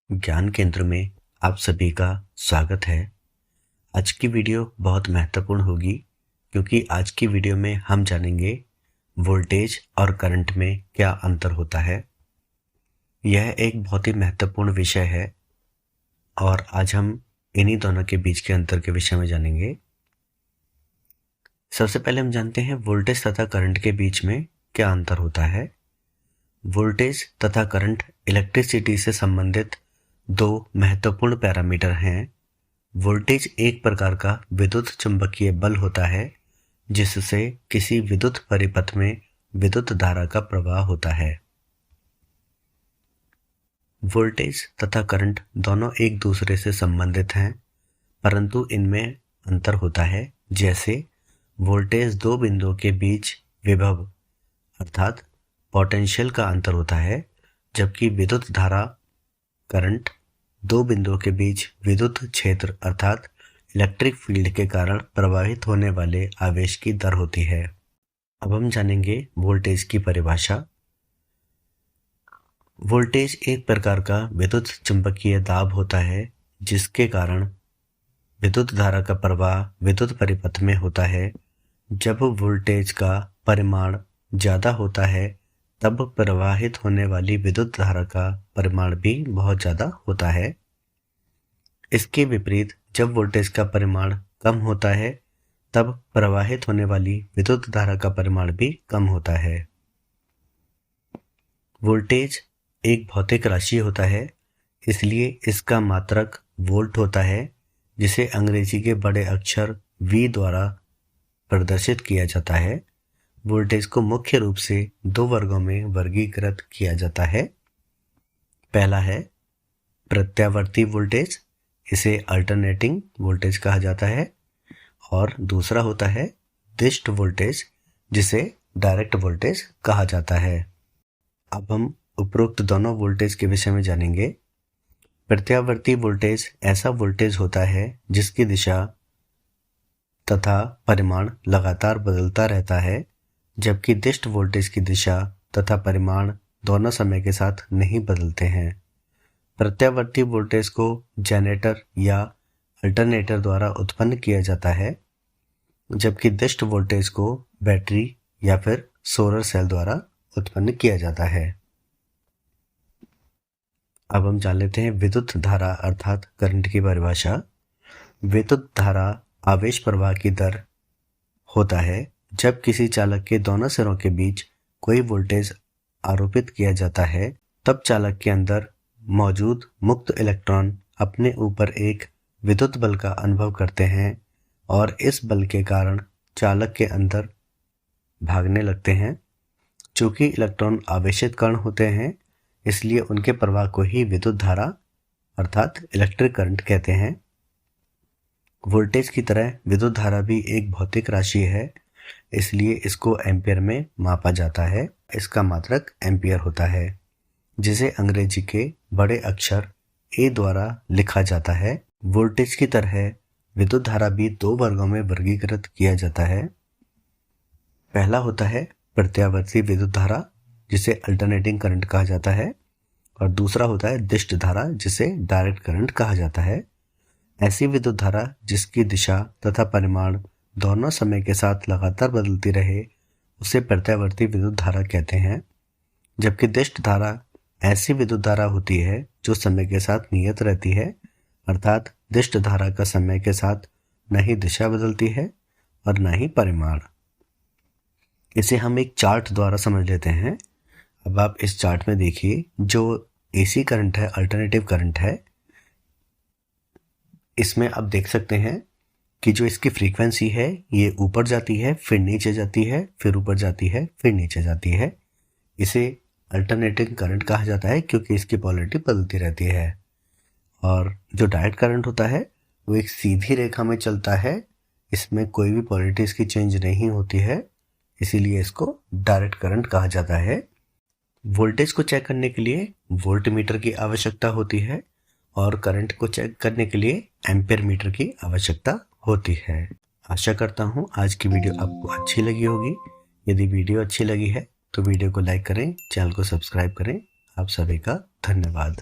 ज्ञान केंद्र में आप सभी का स्वागत है। आज की वीडियो बहुत महत्वपूर्ण होगी क्योंकि आज की वीडियो में हम जानेंगे वोल्टेज और करंट में क्या अंतर होता है। यह एक बहुत ही महत्वपूर्ण विषय है और आज हम इन्हीं दोनों के बीच के अंतर के विषय में जानेंगे। सबसे पहले हम जानते हैं वोल्टेज तथा करंट के बीच में क्या अंतर होता है। वोल्टेज तथा करंट इलेक्ट्रिसिटी से संबंधित दो महत्वपूर्ण पैरामीटर हैं। वोल्टेज एक प्रकार का विद्युत चुंबकीय बल होता है जिससे किसी विद्युत परिपथ में विद्युत धारा का प्रवाह होता है। वोल्टेज तथा करंट दोनों एक दूसरे से संबंधित हैं, परंतु इनमें अंतर होता है। जैसे वोल्टेज दो बिंदुओं के बीच विभव अर्थात पोटेंशियल का अंतर होता है, जबकि विद्युत धारा करंट दो बिंदुओं के बीच विद्युत क्षेत्र अर्थात इलेक्ट्रिक फील्ड के कारण प्रवाहित होने वाले आवेश की दर होती है। अब हम जानेंगे वोल्टेज की परिभाषा। वोल्टेज एक प्रकार का विद्युत चुंबकीय दाब होता है जिसके कारण विद्युत धारा का प्रवाह विद्युत परिपथ में होता है। जब वोल्टेज का परिमाण ज्यादा होता है तब प्रवाहित होने वाली विद्युत धारा का परिमाण भी बहुत ज्यादा होता है। इसके विपरीत जब वोल्टेज का परिमाण कम होता है तब प्रवाहित होने वाली विद्युत धारा का परिमाण भी कम होता है। वोल्टेज एक भौतिक राशि होता है, इसलिए इसका मात्रक वोल्ट होता है, जिसे अंग्रेजी के बड़े अक्षर V द्वारा प्रदर्शित किया जाता है। वोल्टेज को मुख्य रूप से दो वर्गों में वर्गीकृत किया जाता है। पहला है प्रत्यावर्ती वोल्टेज, इसे अल्टरनेटिंग वोल्टेज कहा जाता है, और दूसरा होता है दिष्ट वोल्टेज, जिसे डायरेक्ट वोल्टेज कहा जाता है। अब हम उपरोक्त दोनों वोल्टेज के विषय में जानेंगे। प्रत्यावर्ती वोल्टेज ऐसा वोल्टेज होता है जिसकी दिशा तथा परिमाण लगातार बदलता रहता है, जबकि दिष्ट वोल्टेज की दिशा तथा परिमाण दोनों समय के साथ नहीं बदलते हैं। प्रत्यावर्ती वोल्टेज को जनरेटर या अल्टरनेटर द्वारा उत्पन्न किया जाता है, जबकि दिष्ट वोल्टेज को बैटरी या फिर सोलर सेल द्वारा उत्पन्न किया जाता है। अब हम जान लेते हैं विद्युत धारा अर्थात करंट की परिभाषा। विद्युत धारा आवेश प्रवाह की दर होता है जब किसी चालक के दोनों सिरों के बीच कोई वोल्टेज आरोपित किया जाता है, तब चालक के अंदर मौजूद मुक्त इलेक्ट्रॉन अपने ऊपर एक विद्युत बल का अनुभव करते हैं और इस बल के कारण चालक के अंदर भागने लगते हैं। चूंकि इलेक्ट्रॉन आवेशित कण होते हैं, इसलिए उनके प्रवाह को ही विद्युत धारा अर्थात इलेक्ट्रिक करंट कहते हैं। वोल्टेज की तरह विद्युत धारा भी एक भौतिक राशि है, इसलिए इसको एम्पियर में मापा जाता है। इसका मात्रक एम्पियर होता है, जिसे अंग्रेजी के बड़े अक्षर A द्वारा लिखा जाता है। वोल्टेज की तरह विद्युत धारा भी दो वर्गों में वर्गीकृत किया जाता है। पहला होता है प्रत्यावर्ती विद्युत धारा, जिसे अल्टरनेटिंग करंट कहा जाता है, और दूसरा होता है दिष्ट धारा, जिसे डायरेक्ट करंट कहा जाता है। ऐसी विद्युत धारा जिसकी दिशा तथा परिमाण दोनों समय के साथ लगातार बदलती रहे उसे प्रत्यावर्ती विद्युत धारा कहते हैं, जबकि दिष्ट धारा ऐसी विद्युत धारा होती है जो समय के साथ नियत रहती है, अर्थात दिष्ट धारा का समय के साथ न ही दिशा बदलती है और न ही परिमाण। इसे हम एक चार्ट द्वारा समझ लेते हैं। अब आप इस चार्ट में देखिए, जो AC करंट है, अल्टरनेटिव करंट है, इसमें आप देख सकते हैं कि जो इसकी फ्रीक्वेंसी है ये ऊपर जाती है, फिर नीचे जाती है, फिर ऊपर जाती है, फिर नीचे जाती है। इसे अल्टरनेटिंग करंट कहा जाता है क्योंकि इसकी पोलैरिटी बदलती रहती है। और जो डायरेक्ट करंट होता है वो एक सीधी रेखा में चलता है, इसमें कोई भी पोलैरिटी इसकी चेंज नहीं होती है, इसीलिए इसको डायरेक्ट करंट कहा जाता है। वोल्टेज को चेक करने के लिए वोल्ट मीटर की आवश्यकता होती है और करंट को चेक करने के लिए एम्पियर मीटर की आवश्यकता होती है। आशा करता हूँ आज की वीडियो आपको अच्छी लगी होगी। यदि वीडियो अच्छी लगी है तो वीडियो को लाइक करें, चैनल को सब्सक्राइब करें। आप सभी का धन्यवाद।